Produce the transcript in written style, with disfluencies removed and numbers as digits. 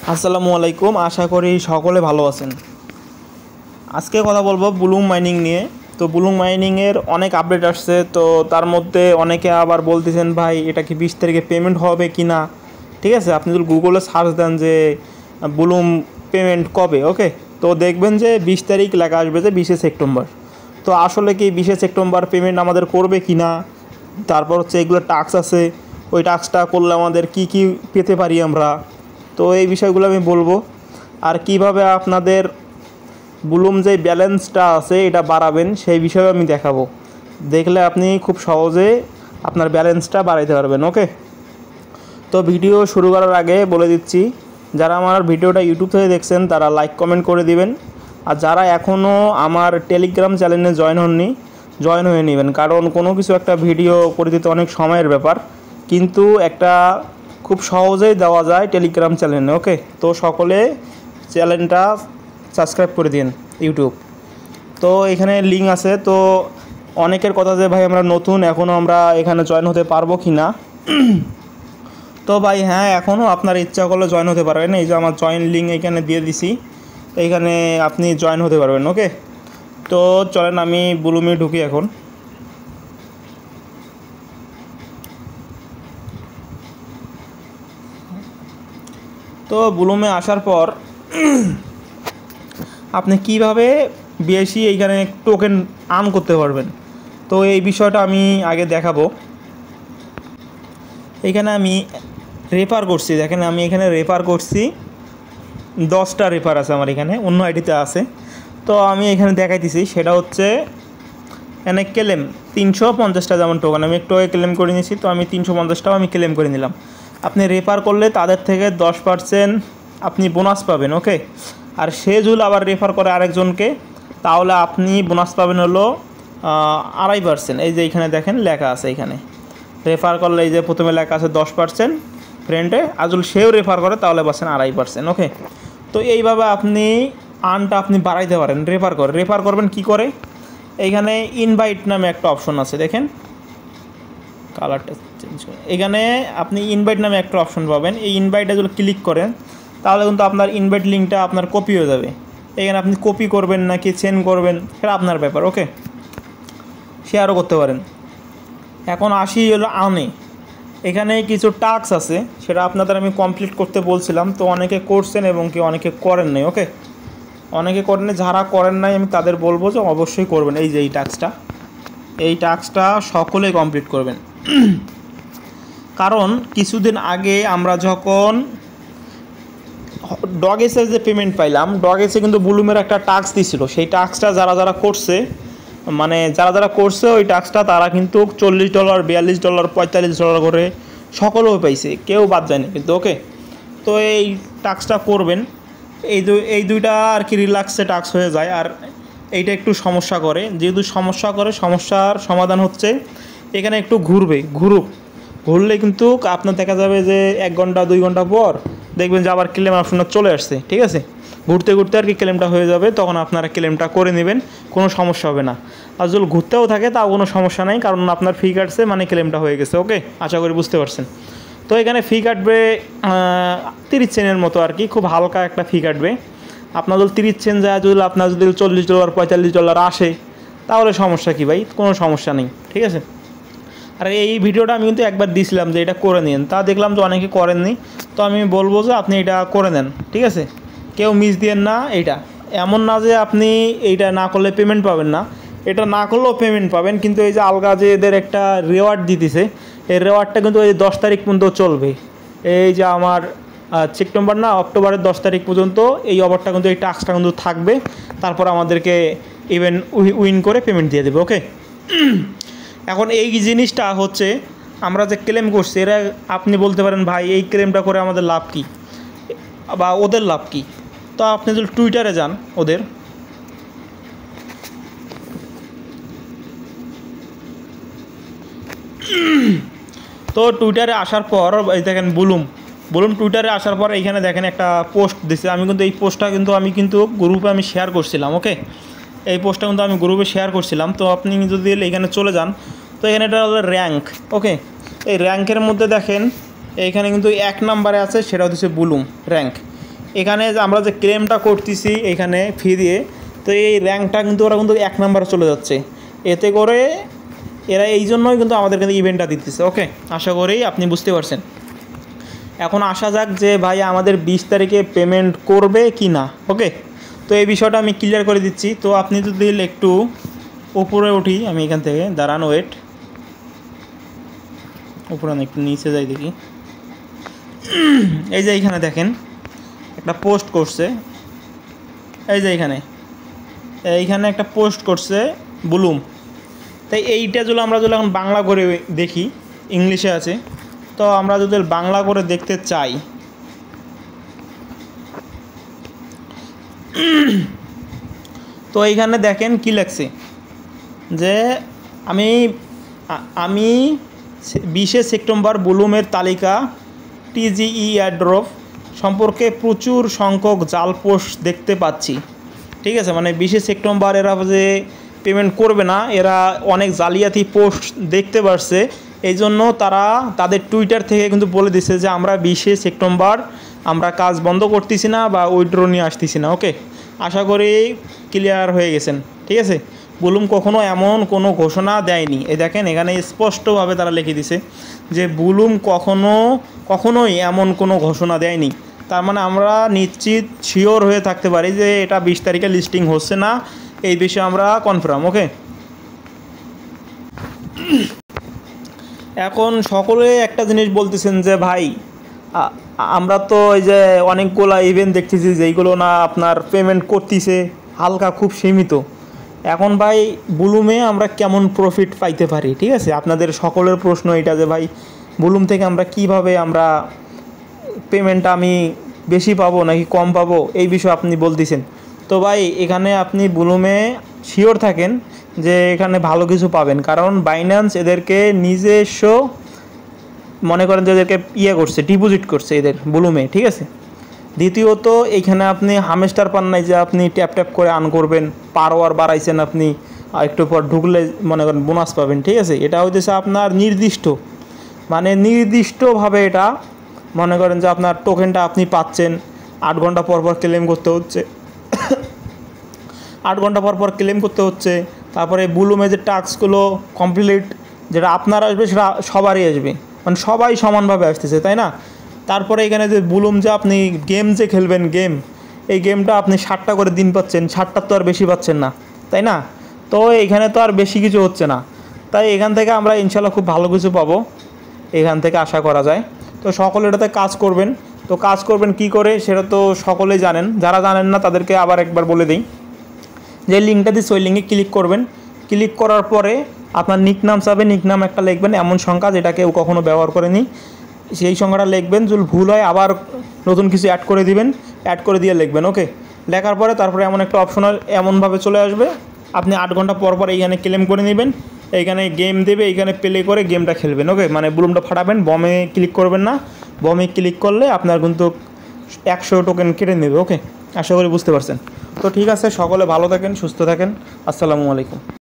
আসসালামু আলাইকুম, আশা করি সকলে ভালো আছেন। আজকে কথা বলবো বুলুম মাইনিং নিয়ে। তো বুলুম মাইনিংয়ের অনেক আপডেট আসছে, তো তার মধ্যে অনেকে আবার বলতেছেন ভাই এটা কি 20 তারিখে পেমেন্ট হবে কি না। ঠিক আছে, আপনি যদি গুগলে সার্চ দেন যে বুলুম পেমেন্ট কবে, ওকে, তো দেখবেন যে 20 তারিখ লেখা আসবে যে 20শে সেপ্টেম্বর। তো আসলে কি 20শে সেপ্টেম্বর পেমেন্ট আমাদের করবে কি না, তারপর হচ্ছে এগুলো টাস্ক আছে, ওই টাস্কটা করলে আমাদের কি কি পেতে পারি আমরা, তো এই বিষয়গুলো আমি বলবো। আর কিভাবে আপনাদের বুলুম যে ব্যালেন্সটা আছে এটা বাড়াবেন সেই বিষয়ে আমি দেখাবো। দেখলে আপনি খুব সহজে আপনার ব্যালেন্সটা বাড়াইতে পারবেন, ওকে। তো ভিডিও শুরু করার আগে বলে দিচ্ছি, যারা আমার ভিডিওটা ইউটিউব থেকে দেখছেন তারা লাইক কমেন্ট করে দিবেন। আর যারা এখনও আমার টেলিগ্রাম চ্যানেলে জয়েন হয়ে নেবেন, কারণ কোনো কিছু একটা ভিডিও করে দিতে অনেক সময়ের ব্যাপার, কিন্তু একটা খুব সহজেই দেওয়া যায় টেলিগ্রাম চ্যানেলে, ওকে। তো সকলে চ্যানেলটা সাবস্ক্রাইব করে দিন ইউটিউব। তো এখানে লিঙ্ক আছে। তো অনেকের কথা যে ভাই আমরা নতুন, এখনও আমরা এখানে জয়েন হতে পারবো কি না। তো ভাই হ্যাঁ, এখনও আপনার ইচ্ছা করলে জয়েন হতে পারবেন। এই যে আমার জয়েন লিঙ্ক এখানে দিয়ে দিছি, এইখানে আপনি জয়েন হতে পারবেন, ওকে। তো চলেন আমি বুলুমে ঢুকি এখন। তো বুলুমে আসার পর আপনি কিভাবে বেশি এইখানে টোকেন আর্ন করতে পারবেন, তো এই বিষয়টা আমি আগে দেখাবো। এইখানে আমি রেফার করছি, দেখেন আমি এখানে রেফার করছি, 10টা রেফার আছে আমার এখানে, অন্য আইডিতে আছে। তো আমি এখানে দেখাইতেছি, সেটা হচ্ছে এখানে ক্লেম 350টা যেমন টোকেন আমি একটু ক্লেম করে নিয়েছি, তো আমি 350টাও আমি ক্লেম করে নিলাম। আপনি রেফার করলে তাদের থেকে 10% আপনি বোনাস পাবেন, ওকে। আর সে যদি আবার রেফার করে আরেকজনকে, তাহলে আপনি বোনাস পাবেন হলো 2.5%। এই যে এখানে দেখেন লেখা আছে, এখানে রেফার করলে এই যে প্রথমে লেখা আছে 10% ফ্রেন্ডে, আর যদি সেও রেফার করে তাহলে পাচ্ছেন 2.5%, ওকে। তো এইভাবে আপনি আর্নটা আপনি বাড়াইতে পারেন রেফার করবেন কি করে। এইখানে ইনভাইট নামে একটা অপশন আছে, দেখেন কালারটা চেঞ্জ করে, এখানে আপনি ইনভাইট নামে একটা অপশন পাবেন। এই ইনভাইটে যদি ক্লিক করেন তাহলে কিন্তু আপনার ইনভাইট লিঙ্কটা আপনার কপি হয়ে যাবে। এখানে আপনি কপি করবেন নাকি সেন্ড করবেন সেটা আপনার ব্যাপার, ওকে। শেয়ারও করতে পারেন। এখন আসি হলো আর্নে। এখানে কিছু টাস্ক আছে, সেটা আপনাদের আমি কমপ্লিট করতে বলছিলাম, তো অনেকে করছেন এবং কি অনেকে করেন নাই, ওকে। অনেকে করেন নাই, যারা করেন নাই আমি তাদের বলবো যে অবশ্যই করবেন। এই যে এই টাস্কটা সকলেই কমপ্লিট করবেন। কারণ কিছুদিন আগে আমরা যখন ডগেসের যে পেমেন্ট পাইলাম, ডগেসে কিন্তু বুলুমের একটা টাস্ক দিছিল, সেই টাস্কটা যারা করছে, মানে যারা করছে ওই টাস্কটা, তারা কিন্তু $40, $42, $45 করে সকলেও পাইছে, কেউ বাদ যায়নি কিন্তু, ওকে। তো এই টাস্কটা করবেন। এই দুইটা আর কি রিল্যাক্সে টাস্ক হয়ে যায়। আর এইটা একটু সমস্যা করে, যেহেতু সমস্যার সমাধান হচ্ছে এখানে একটু ঘুরলে কিন্তু আপনার দেখা যাবে যে 1 ঘন্টা 2 ঘন্টা পর দেখবেন যে আবার ক্লেম অপশনটা চলে আসছে, ঠিক আছে। ঘুরতে আর কি ক্লেমটা হয়ে যাবে, তখন আপনারা ক্লেমটা করে নেবেন, কোনো সমস্যা হবে না। আর যদি ঘুরতেও থাকে তাও কোনো সমস্যা নেই, কারণ আপনার ফি কাটছে মানে ক্লেমটা হয়ে গেছে, ওকে। আশা করি বুঝতে পারছেন। তো এখানে ফি কাটবে 30 সেন্টের মতো আর কি, খুব হালকা একটা ফি কাটবে। আপনার যদি 30 সেন্ট যায়, যদি আপনার যদি $40 $45 আসে, তাহলে সমস্যা কি ভাই, কোনো সমস্যা নেই, ঠিক আছে। আর এই ভিডিওটা আমি কিন্তু একবার দিয়েছিলাম যে এটা করে নিন, তা দেখলাম যে অনেকে করেননি, তো আমি বলবো যে আপনি এটা করে নেন, ঠিক আছে। কেউ মিস দিয়েন না। এইটা এমন না যে আপনি এইটা না করলে পেমেন্ট পাবেন না, এটা না করলেও পেমেন্ট পাবেন, কিন্তু এই যে আলগা যে এদের একটা রেওয়ার্ড দিতেছে, এই রেওয়ার্ডটা কিন্তু এই 10 তারিখ পর্যন্ত চলবে। এই যে আমার সেপ্টেম্বর না অক্টোবরের 10 তারিখ পর্যন্ত এই অফারটা কিন্তু, এই টাস্কটা কিন্তু থাকবে। তারপর আমাদেরকে ইভেন্ট উইন করে পেমেন্ট দিয়ে দেবে, ওকে। এখন এই জিনিসটা হচ্ছে আমরা যে ক্লেম করছি, এরা আপনি বলতে পারেন ভাই এই ক্লেমটা করে আমাদের লাভ কী বা ওদের লাভ কী। তো আপনি যদি টুইটারে যান ওদের, তো টুইটারে আসার পর এই দেখেন বুলুম টুইটারে আসার পর এইখানে দেখেন একটা পোস্ট দিছে। আমি কিন্তু এই পোস্টটা কিন্তু গ্রুপে আমি শেয়ার করছিলাম, ওকে। এই পোস্টটা কিন্তু আমি গ্রুপে শেয়ার করছিলাম। তো আপনি যদি এখানে চলে যান, তো এখানে এটা হলো র্যাঙ্ক, ওকে। এই র্যাঙ্কের মধ্যে দেখেন এইখানে কিন্তু 1 নম্বরে আছে, সেটা হচ্ছে বুলুম র্যাঙ্ক। এখানে যে আমরা যে ক্লেমটা করতেছি এখানে ফি দিয়ে, তো এই র্যাঙ্কটা কিন্তু ওরা কিন্তু 1 নম্বরে চলে যাচ্ছে। এতে করে এরা এই জন্যই কিন্তু আমাদের কিন্তু ইভেন্টটা দিতেছে। ওকে, আশা করি আপনি বুঝতে পারছেন। এখন আসা যাক যে ভাই আমাদের 20 তারিখে পেমেন্ট করবে কি না। ওকে, তো এই বিষয়টা আমি ক্লিয়ার করে দিচ্ছি। তো আপনি যদি একটু উপরে উঠি, আমি এখান থেকে দাঁড়ান, ওয়েট, উপরে আমি একটু নিচে যাই দেখি। এই যে এইখানে দেখেন একটা পোস্ট করছে, এই যে এইখানে একটা পোস্ট করছে বুলুম। তাই এইটা যদি আমরা যদি এখন বাংলা করে দেখি, ইংলিশে আছে, তো আমরা যদি বাংলা করে দেখতে চাই, তো এইখানে দেখেন কি লেখছে যে আমি 20 সেপ্টেম্বর বুলুমের তালিকা টিজিই এয়ারড্রপ সম্পর্কে প্রচুর সংখ্যক জাল পোস্ট দেখতে পাচ্ছি। ঠিক আছে, মানে 20 সেপ্টেম্বর এরা যে পেমেন্ট করবে না, এরা অনেক জালিয়াতি পোস্ট দেখতে পারছে। এই জন্য তারা তাদের টুইটার থেকে কিন্তু বলে দিচ্ছে যে আমরা 20 সেপ্টেম্বর আমরা কাজ বন্ধ করতেছি না বা উইথড্র নিয়ে আসতেছি না। ওকে, আশা করি ক্লিয়ার হয়ে গেছেন। ঠিক আছে, বুলুম কখনো এমন কোনো ঘোষণা দেয়নি। এই দেখেন এখানে স্পষ্টভাবে তারা লিখে দিছে যে বুলুম কখনোই এমন কোনো ঘোষণা দেয়নি। তার মানে আমরা নিশ্চিত শিওর হয়ে থাকতে পারি যে এটা 20 তারিখে লিস্টিং হচ্ছে না, এই বিষয়ে আমরা কনফার্ম। ওকে, এখন সকলে একটা জিনিস বলতেছেন যে ভাই আমরা তো এই যে অনেকগুলো ইভেন্ট দেখতেছি যেইগুলো না আপনার পেমেন্ট করতেছে হালকা, খুব সীমিত। এখন ভাই বুলুমে আমরা কেমন প্রফিট পাইতে পারি? ঠিক আছে, আপনাদের সকলের প্রশ্ন এটা যে ভাই বুলুম থেকে আমরা কিভাবে আমরা পেমেন্টটা আমি বেশি পাবো নাকি কম পাবো, এই বিষয়ে আপনি বলতেছেন। তো ভাই এখানে আপনি বুলুমে শিওর থাকেন যে এখানে ভালো কিছু পাবেন, কারণ বাইন্যান্স এদেরকে নিজস্ব মনে করেন যে এদেরকে করছে, ডিপোজিট করছে এদের বুলুমে। ঠিক আছে, দ্বিতীয়ত এইখানে আপনি হামেস্টার পান নাই যে আপনি ট্যাপ ট্যাপ করে আর্ন করবেন, পাওয়ার বাড়াইছেন আপনি, আর একটু পর ঢুকলে মনে করেন বোনাস পাবেন। ঠিক আছে, এটা হইতেছে আপনার নির্দিষ্টভাবে এটা মনে করেন যে আপনার টোকেনটা আপনি পাচ্ছেন 8 ঘন্টা পর পর ক্লেম করতে হচ্ছে 8 ঘন্টা পর পর ক্লেম করতে হচ্ছে। তারপরে বুলুমে যে টাস্কগুলো কমপ্লিট যেটা আপনার আসবে সেটা সবারই আসবে, মানে সবাই সমানভাবে আসতেছে, তাই না? তারপরে এখানে যে বুলুম যে আপনি গেম যে খেলবেন, এই গেমটা আপনি 60টা করে দিন পাচ্ছেন, 60টার তো আর বেশি পাচ্ছেন না, তাই না? তো এখানে তো আর বেশি কিছু হচ্ছে না, তাই এখান থেকে আমরা ইনশাল্লাহ খুব ভালো কিছু পাবো, এখান থেকে আশা করা যায়। তো সকলে এটাতে কাজ করবেন। তো কাজ করবেন কি করে সেটা তো সকলেই জানেন, যারা জানেন না তাদেরকে আবার একবার বলে দিই। যে লিঙ্কটা দিচ্ছি ওই লিঙ্কে ক্লিক করবেন। ক্লিক করার পরে আপনার নিকনাম চাবে, নিকনাম একটা লিখবেন এমন সংখ্যা যেটা কেউ কখনো ব্যবহার করেনি, সেই সংখ্যাটা লিখবেন। যদি ভুল হয় আবার নতুন কিছু অ্যাড করে দিবেন, অ্যাড করে দিয়ে লিখবেন। ওকে, লেখার পরে তারপরে এমন একটা অপশনাল এমনভাবে চলে আসবে, আপনি 8 ঘন্টা পর পর এইখানে ক্লেম করে নেবেন, এইখানে গেম দেবে, এইখানে প্লে করে গেমটা খেলবেন। ওকে, মানে বুলুমটা ফাটাবেন, বমে ক্লিক করবেন না, বমে ক্লিক করলে আপনার কিন্তু 100 টোকেন কেটে নেবে। ওকে, আশা করি বুঝতে পারছেন। তো ঠিক আছে, সকলে ভালো থাকেন, সুস্থ থাকেন, আসসালামু আলাইকুম।